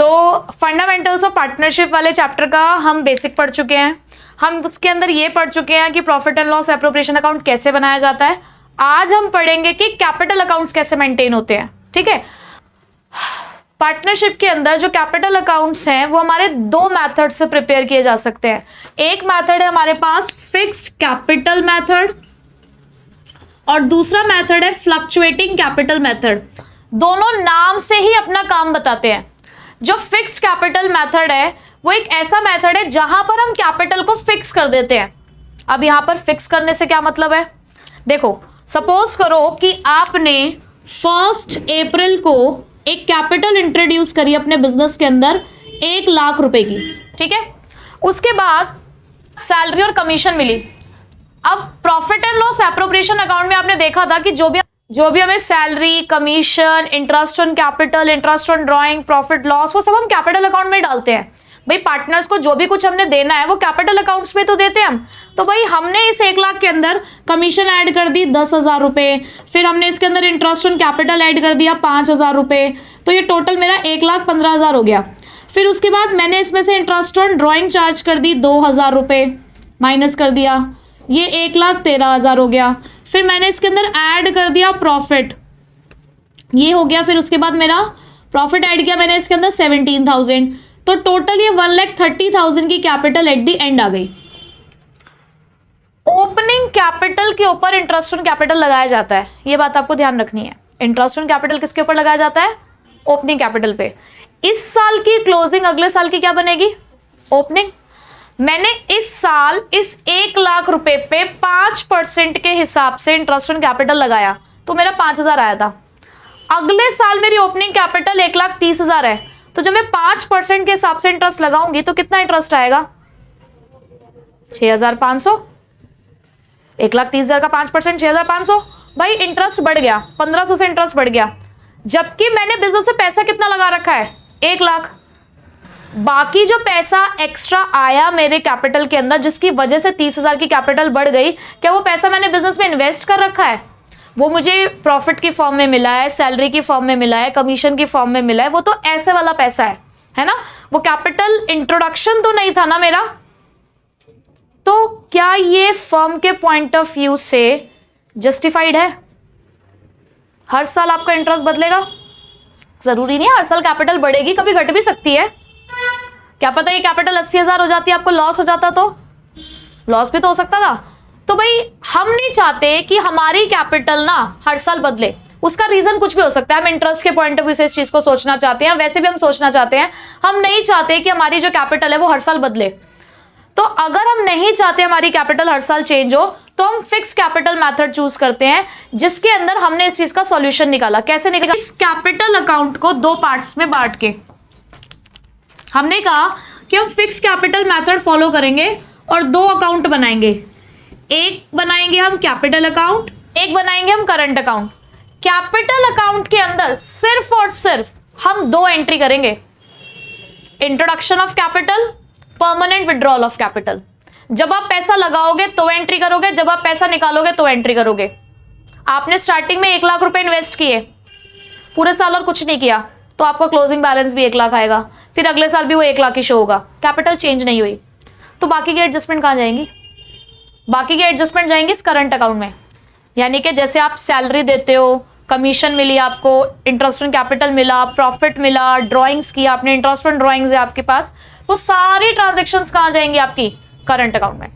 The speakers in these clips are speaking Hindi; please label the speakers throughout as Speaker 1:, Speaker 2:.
Speaker 1: तो फंडामेंटल्स ऑफ पार्टनरशिप वाले चैप्टर का हम बेसिक पढ़ चुके हैं, हम उसके अंदर ये पढ़ चुके हैं कि profit and loss appropriation account कैसे बनाया जाता है। आज हम पढ़ेंगे कि कैपिटल अकाउंट्स कैसे मेंटेन होते हैं। ठीक है, पार्टनरशिप के अंदर जो कैपिटल अकाउंट्स हैं वो हमारे दो मेथड से प्रिपेयर किए जा सकते हैं। एक मेथड है हमारे पास फिक्स्ड कैपिटल मेथड और दूसरा मेथड है फ्लक्चुएटिंग कैपिटल मेथड। दोनों नाम से ही अपना काम बताते हैं। जो फिक्स्ड कैपिटल मेथड है वो एक ऐसा मेथड है जहां पर हम कैपिटल को फिक्स कर देते हैं। अब यहां पर फिक्स करने से क्या मतलब है, देखो सपोज करो कि आपने 1 अप्रैल को एक कैपिटल इंट्रोड्यूस करी अपने बिजनेस के अंदर 1 लाख रुपए की। ठीक है, उसके बाद सैलरी और कमीशन मिली। अब profit and loss appropriation account में आपने देखा था कि जो भी हमें salary, commission, interest on capital, interest on drawing, profit loss, वो सब हम कैपिटल अकाउंट में डालते हैं। भाई पार्टनर्स को जो भी कुछ हमने देना है वो कैपिटल अकाउंट्स में तो देते हैं हम। तो भाई हमने इस 1 लाख के अंदर कमीशन ऐड कर दी 10,000 रुपए, फिर हमने इसके अंदर इंटरेस्ट ऑन कैपिटल ऐड कर दिया 5,000 रुपए, तो ये टोटल मेरा 1,15,000 हो गया। फिर उसके बाद मैंने इसमें से इंटरेस्ट ऑन ड्राइंग चार्ज कर दी 2,000 रुपए, माइनस कर दिया, ये 1,13,000 हो गया। फिर मैंने इसके अंदर ऐड कर दिया प्रॉफिट, ये हो गया। फिर उसके बाद मेरा प्रॉफिट ऐड किया मैंने इसके अंदर 17,000, तो टोटल ये 1,30,000 की कैपिटल एट दी एंड आ गई। ओपनिंग कैपिटल के ऊपर इंटरेस्ट ऑन कैपिटल लगाया जाता है, ये बात आपको ध्यान रखनी है। इंटरेस्ट ऑन कैपिटल किसके ऊपर लगाया जाता है, ओपनिंग कैपिटल पे। इस साल की क्लोजिंग अगले साल की क्या बनेगी, ओपनिंग। मैंने इस साल इस 1 लाख रुपए पे 5% के हिसाब से इंटरेस्ट ऑन कैपिटल लगाया तो मेरा 5,000 आया था। अगले साल मेरी ओपनिंग कैपिटल 1,30,000 है, तो जब मैं 5% के हिसाब से इंटरेस्ट लगाऊंगी तो कितना इंटरेस्ट आएगा, 6,500। 1,30,000 का 5% 6,500। भाई इंटरेस्ट बढ़ गया, 1,500 से इंटरेस्ट बढ़ गया, जबकि मैंने बिजनेस से पैसा कितना लगा रखा है, 1 लाख। बाकी जो पैसा एक्स्ट्रा आया मेरे कैपिटल के अंदर जिसकी वजह से 30,000 की कैपिटल बढ़ गई, क्या वो पैसा मैंने बिजनेस में इन्वेस्ट कर रखा है, वो मुझे प्रॉफिट की फॉर्म में मिला है, सैलरी की फॉर्म में मिला है, कमीशन की फॉर्म में मिला है, वो तो ऐसे वाला पैसा है ना, वो कैपिटल इंट्रोडक्शन तो नहीं था ना मेरा। तो क्या ये फर्म के पॉइंट ऑफ व्यू से जस्टिफाइड है? हर साल आपका इंटरेस्ट बदलेगा, जरूरी नहीं है हर साल कैपिटल बढ़ेगी, कभी घट भी सकती है। क्या पता ये कैपिटल 80,000 हो जाती है, आपको लॉस हो जाता, तो लॉस भी तो हो सकता था। तो भाई हम नहीं चाहते कि हमारी कैपिटल ना हर साल बदले, उसका रीजन कुछ भी हो सकता है। हम इंटरेस्ट के पॉइंट ऑफ व्यू से इस चीज को सोचना चाहते हैं, वैसे भी हम सोचना चाहते हैं, हम नहीं चाहते कि हमारी जो कैपिटल है वो हर साल बदले। तो अगर हम नहीं चाहते हमारी कैपिटल हर साल चेंज हो तो हम फिक्स कैपिटल मेथड चूज करते हैं, जिसके अंदर हमने इस चीज का सॉल्यूशन निकाला। कैसे निकाला, इस कैपिटल अकाउंट को 2 पार्ट्स में बांट के हमने कहा कि हम फिक्स कैपिटल मेथड फॉलो करेंगे और 2 अकाउंट बनाएंगे। एक बनाएंगे हम कैपिटल अकाउंट, एक बनाएंगे हम करंट अकाउंट। कैपिटल अकाउंट के अंदर सिर्फ और सिर्फ हम 2 एंट्री करेंगे, introduction of capital, permanent withdrawal of capital. जब आप पैसा लगाओगे तो एंट्री करोगे, जब आप पैसा निकालोगे तो एंट्री करोगे। आपने स्टार्टिंग में 1 लाख रुपए इन्वेस्ट किए पूरे साल और कुछ नहीं किया तो आपका क्लोजिंग बैलेंस भी 1 लाख आएगा, फिर अगले साल भी वो 1 लाख ही शो होगा, कैपिटल चेंज नहीं हुई। तो बाकी की एडजस्टमेंट कहां जाएंगी, बाकी की एडजस्टमेंट जाएंगी इस करंट अकाउंट में। यानी कि जैसे आप सैलरी देते हो, कमीशन मिली आपको, इंटरेस्ट ऑन कैपिटल मिला, प्रॉफिट मिला, ड्राइंग्स किया आपने, इंटरेस्ट ऑन ड्राइंग्स है आपके पास, वो सारी ट्रांजेक्शन्स कहां जाएंगी, आपकी करंट अकाउंट में।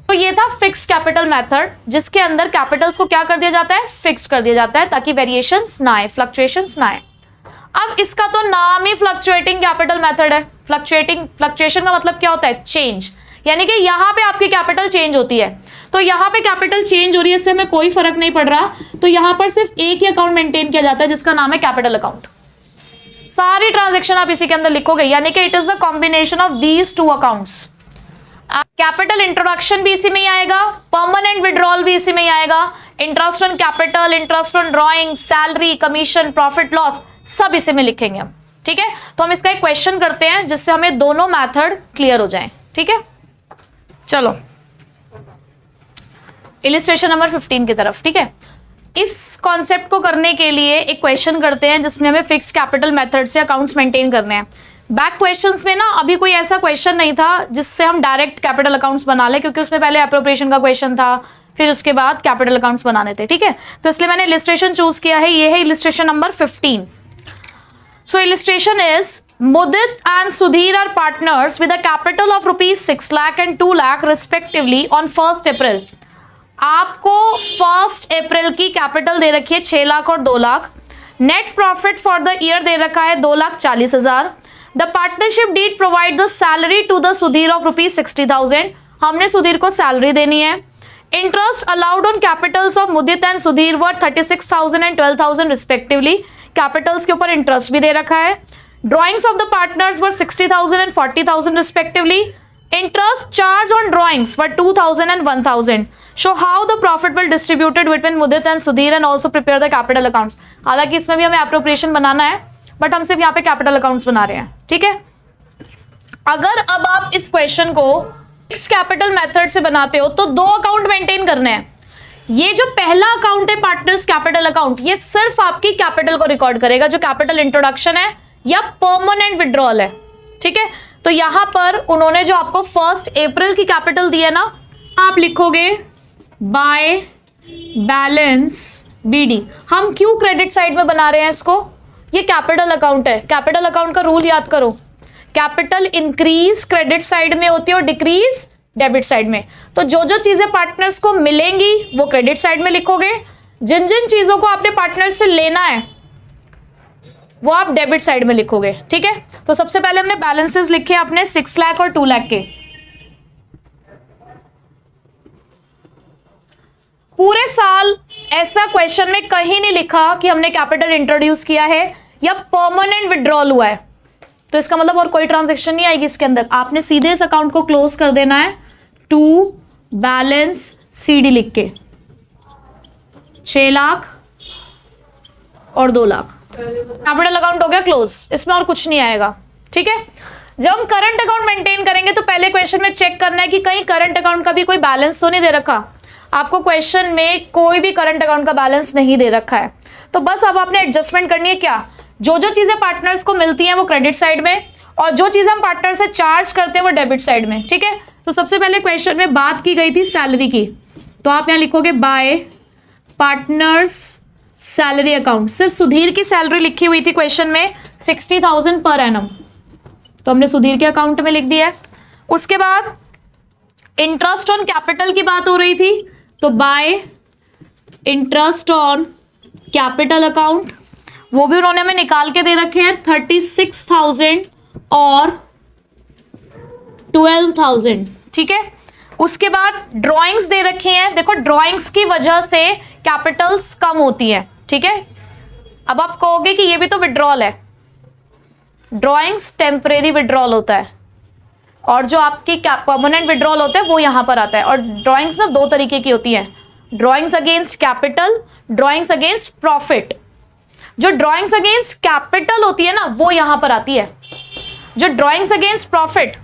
Speaker 1: तो ये था फिक्स कैपिटल मेथड, जिसके अंदर कैपिटल्स को क्या कर दिया जाता है, फिक्स कर दिया जाता है, ताकि वेरिएशंस ना आए, फ्लक्चुएशंस ना आए। अब इसका तो नाम ही फ्लक्चुएटिंग कैपिटल मेथड है। फ्लक्चुएशन का मतलब क्या होता है, चेंज, यानी कि यहां पे आपकी कैपिटल चेंज होती है। तो यहां पे कैपिटल चेंज हो रही है, इससे हमें कोई फर्क नहीं पड़ रहा, तो यहां पर सिर्फ एक ही अकाउंट मेंटेन किया जाता है जिसका नाम है कैपिटल अकाउंट। सारी ट्रांजेक्शन आप इसी के अंदर लिखोगे, यानी कि it is the combination of these 2 accounts. Capital introduction भी इसी में ही आएगा, परमानेंट विड्रॉल भी इसी में ही आएगा, interest on capital, interest on drawing, salary, commission, profit loss, सब इसी में लिखेंगे हम। ठीक है, तो हम इसका एक क्वेश्चन करते हैं जिससे हमें दोनों मेथड क्लियर हो जाएं। ठीक है, चलो इलिस्ट्रेशन नंबर 15 की तरफ। ठीक है, इस कॉन्सेप्ट को करने के लिए एक क्वेश्चन करते हैं जिसमें हमें फिक्स कैपिटल मेथड से अकाउंट्स मेंटेन करने हैं। बैक क्वेश्चंस में ना अभी कोई ऐसा क्वेश्चन नहीं था जिससे हम डायरेक्ट कैपिटल अकाउंट्स बना ले, क्योंकि उसमें पहले अप्रोप्रिएशन का क्वेश्चन था, फिर उसके बाद कैपिटल अकाउंट्स बनाने थे। ठीक है, तो इसलिए मैंने इलिस्ट्रेशन चूज किया है, ये है illustration number 15। So illustration is Mudit and Sudhir are partners with a capital of rupees 6 lakh and 2 lakh respectively on 1st April। आपको 1st April की कैपिटल दे रखी है 6 लाख और 2 lakh. Net profit for the year दे रखा है 2,40,000। The partnership deed provide the salary to the Sudhir of rupees 60,000। हमने सुधीर को सैलरी देनी है। Interest allowed on capitals of Mudit and Sudhir were 36,000 and 12,000 respectively. Capitals के ऊपर इंटरेस्ट भी दे रखा है। Drawings of the partners were 60,000 and 40,000 respectively. Interest charged on drawings were 2,000 and 1,000. Show how the profit will distributed between Mudit and Sudhir and also prepare the capital accounts. हालांकि इसमें भी हमें appropriation बनाना है, बट हम सिर्फ यहाँ पे capital accounts बना रहे हैं। ठीक है, अगर अब आप इस क्वेश्चन को फिक्स कैपिटल मेथड से बनाते हो तो 2 अकाउंट मेंटेन करने हैं। ये जो पहला अकाउंट है पार्टनर्स कैपिटल अकाउंट, ये सिर्फ आपकी कैपिटल को रिकॉर्ड करेगा, जो कैपिटल इंट्रोडक्शन है या परमानेंट विड्रॉल है। ठीक है, तो यहां पर उन्होंने जो आपको 1st April की कैपिटल दी है ना, आप लिखोगे बाय बैलेंस बीडी। हम क्यों क्रेडिट साइड में बना रहे हैं इसको? ये कैपिटल अकाउंट है। कैपिटल अकाउंट का रूल याद करो, कैपिटल इंक्रीज क्रेडिट साइड में होती है और डिक्रीज डेबिट साइड में। तो जो जो चीजें पार्टनर्स को मिलेंगी वो क्रेडिट साइड में लिखोगे, जिन जिन चीजों को आपने पार्टनर से लेना है वो आप डेबिट साइड में लिखोगे। ठीक है, तो सबसे पहले हमने बैलेंसेस लिखे अपने 6 लाख और 2 लाख के। पूरे साल ऐसा क्वेश्चन में कहीं नहीं लिखा कि हमने कैपिटल इंट्रोड्यूस किया है या परमानेंट विड्रॉल हुआ है, तो इसका मतलब और कोई ट्रांजैक्शन नहीं आएगी इसके अंदर। आपने सीधे इस अकाउंट को क्लोज कर देना है टू बैलेंस सीडी लिख के। 6 लाख और 2 लाख कैपिटल अकाउंट हो गया क्लोज, इसमें और कुछ नहीं आएगा। ठीक है, जब हम करंट अकाउंट मेंटेन करेंगे तो पहले क्वेश्चन में चेक करना है कि कहीं करंट अकाउंट का भी कोई बैलेंस तो नहीं दे रखा। आपको क्वेश्चन में कोई भी करंट अकाउंट का बैलेंस नहीं दे रखा है, तो बस अब आपने एडजस्टमेंट करनी है। क्या, जो जो चीजें पार्टनर्स को मिलती हैं वो क्रेडिट साइड में, और जो चीजें हम पार्टनर से चार्ज करते हैं वो डेबिट साइड में। ठीक है, तो सबसे पहले क्वेश्चन में बात की गई थी सैलरी की, तो आप यहाँ लिखोगे बाय पार्टनर्स सैलरी अकाउंट। सिर्फ सुधीर की सैलरी लिखी हुई थी क्वेश्चन में 60,000 पर एनम, तो हमने सुधीर के अकाउंट में लिख दिया है। उसके बाद इंटरेस्ट ऑन कैपिटल की बात हो रही थी, तो bye interest on capital account, वो भी उन्होंने हमें निकाल के दे रखे हैं 36,000 और 12,000। ठीक है, उसके बाद ड्राइंग्स दे रखी हैं। देखो ड्राइंग्स की वजह से कैपिटल्स कम होती है। ठीक है, अब आप कहोगे कि ये भी तो विड्रॉल है। ड्राइंग्स टेम्परेरी विड्रॉल होता है और जो आपकी परमानेंट विड्रॉल होता है वो यहां पर आता है। और ड्राइंग्स ना 2 तरीके की होती है, drawings against capital, drawings against profit. जो ड्राइंग्स अगेंस्ट कैपिटल होती है ना वो यहां पर आती है। जो ड्राइंग्स अगेंस्ट प्रॉफिट,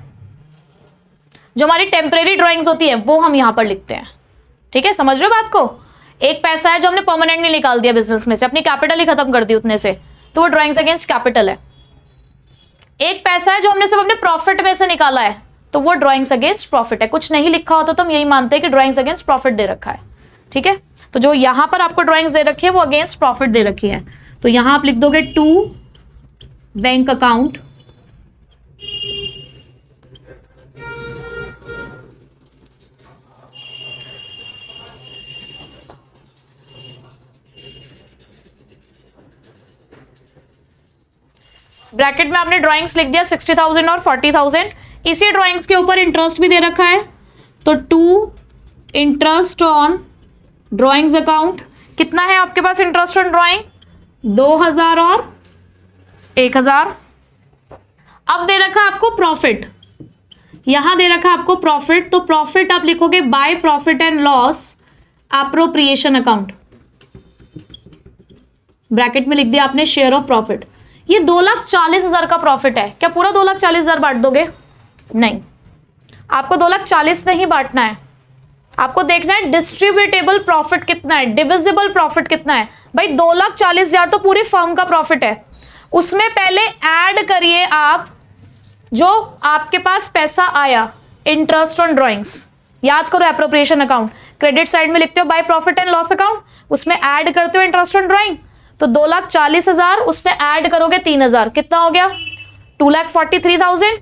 Speaker 1: जो हमारी टेम्परेरी ड्राइंग्स होती है वो हम यहां पर लिखते हैं। ठीक है, समझ रहे हो बात को? एक पैसा है जो हमने परमानेंटली निकाल दिया बिजनेस में से, अपनी कैपिटल ही खत्म कर दी उतने से, तो वो ड्राइंग्स अगेंस्ट कैपिटल है। एक पैसा है जो हमने सिर्फ अपने प्रॉफिट में से निकाला है, तो वो ड्राइंग्स अगेंस्ट प्रॉफिट है। कुछ नहीं लिखा होता तो हम यही मानते हैं कि ड्राइंग्स अगेंस्ट प्रॉफिट दे रखा है। ठीक है, तो जो यहां पर आपको ड्राइंग्स दे रखी है वो अगेंस्ट प्रॉफिट दे रखी है, तो यहां आप लिख दोगे टू बैंक अकाउंट ब्रैकेट में आपने ड्राइंग्स लिख दिया 60,000 और 40,000। इसी ड्राइंग्स के ऊपर इंटरेस्ट भी दे रखा है, तो to interest on drawings account. कितना है आपके पास इंटरेस्ट ऑन ड्राइंग? 2,000 और 1,000। अब दे रखा आपको प्रॉफिट, यहां दे रखा आपको प्रॉफिट, तो प्रॉफिट आप लिखोगे by profit and loss appropriation account. Bracket में लिख दिया आपने शेयर ऑफ प्रॉफिट। ये 2,40,000 का प्रॉफिट है। क्या पूरा 2,40,000 बांट दोगे? नहीं, आपको 2,40,000 नहीं बांटना है, आपको देखना है डिस्ट्रीब्यूटेबल प्रॉफिट कितना है, डिविजिबल प्रॉफिट कितना है। भाई 2,40,000 तो पूरी फर्म का प्रॉफिट है, उसमें पहले ऐड करिए आप जो आपके पास पैसा आया इंटरेस्ट ऑन ड्रॉइंग्स। याद करो एप्रोप्रिएशन अकाउंट क्रेडिट साइड में लिखते हो by profit and loss account, उसमें ऐड करते हो इंटरेस्ट ऑन ड्रॉइंग। तो 2,40,000 उसमें ऐड करोगे 3,000, कितना हो गया 2,43,000।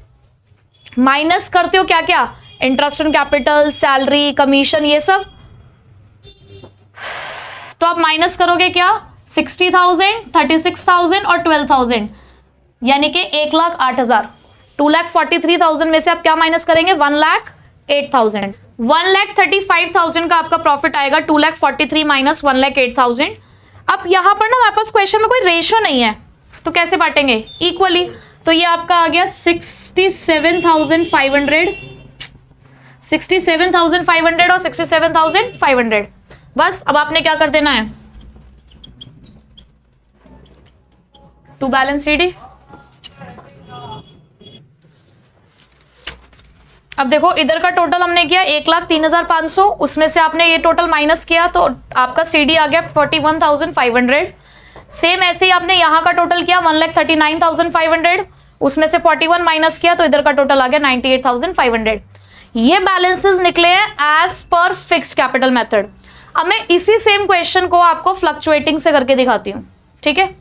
Speaker 1: माइनस करते हो क्या क्या, interest on capital, salary, commission, ये सब। तो आप माइनस करोगे क्या 60,000, 36,000 और 12,000, यानी कि 1,08,000। 2,43,000 में से आप क्या माइनस करेंगे 1,08,000। 1,35,000 का आपका प्रॉफिट आएगा। 2,43,000 माइनस 1,08,000। अब यहां पर ना हमारे पास क्वेश्चन में कोई रेशियो नहीं है, तो कैसे बांटेंगे इक्वली। तो ये आपका आ गया 67,500, 67,500 और 67,500। बस अब आपने क्या कर देना है टू बैलेंस सीडी। अब देखो इधर का टोटल हमने किया 1,03,500, उसमें से आपने ये टोटल माइनस किया तो आपका सीडी आ गया 41,500। सेम ऐसे ही आपने यहां का टोटल किया 1,39,500, उसमें से 41 माइनस किया तो इधर का टोटल आ गया 98,500। ये बैलेंसेस निकले हैं as per fixed capital method. अब मैं इसी सेम क्वेश्चन को आपको फ्लक्चुएटिंग से करके दिखाती हूं, ठीक है।